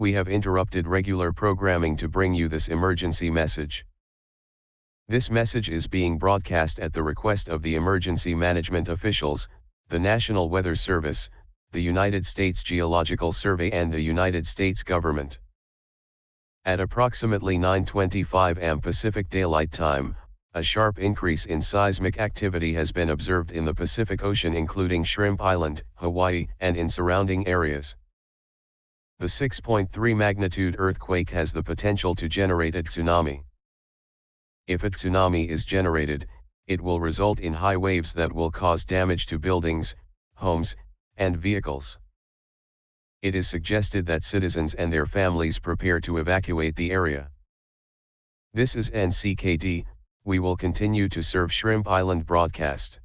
we have interrupted regular programming to bring you this emergency message. This message is being broadcast at the request of the emergency management officials, the National Weather Service, the United States Geological Survey and the United States government. At approximately 9:25 am Pacific Daylight Time, a sharp increase in seismic activity has been observed in the Pacific Ocean including Shrimp Island, Hawaii, and in surrounding areas. The 6.3 magnitude earthquake has the potential to generate a tsunami. If a tsunami is generated, it will result in high waves that will cause damage to buildings, homes, and vehicles. It is suggested that citizens and their families prepare to evacuate the area. This is NCKD, we will continue to serve Shrimp Island broadcast.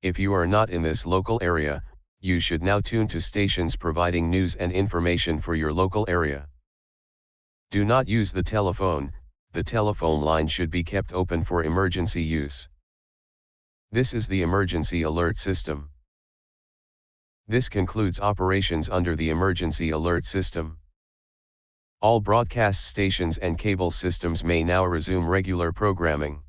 If you are not in this local area, you should now tune to stations providing news and information for your local area. Do not use the telephone line should be kept open for emergency use. This is the emergency alert system. This concludes operations under the emergency alert system. All broadcast stations and cable systems may now resume regular programming.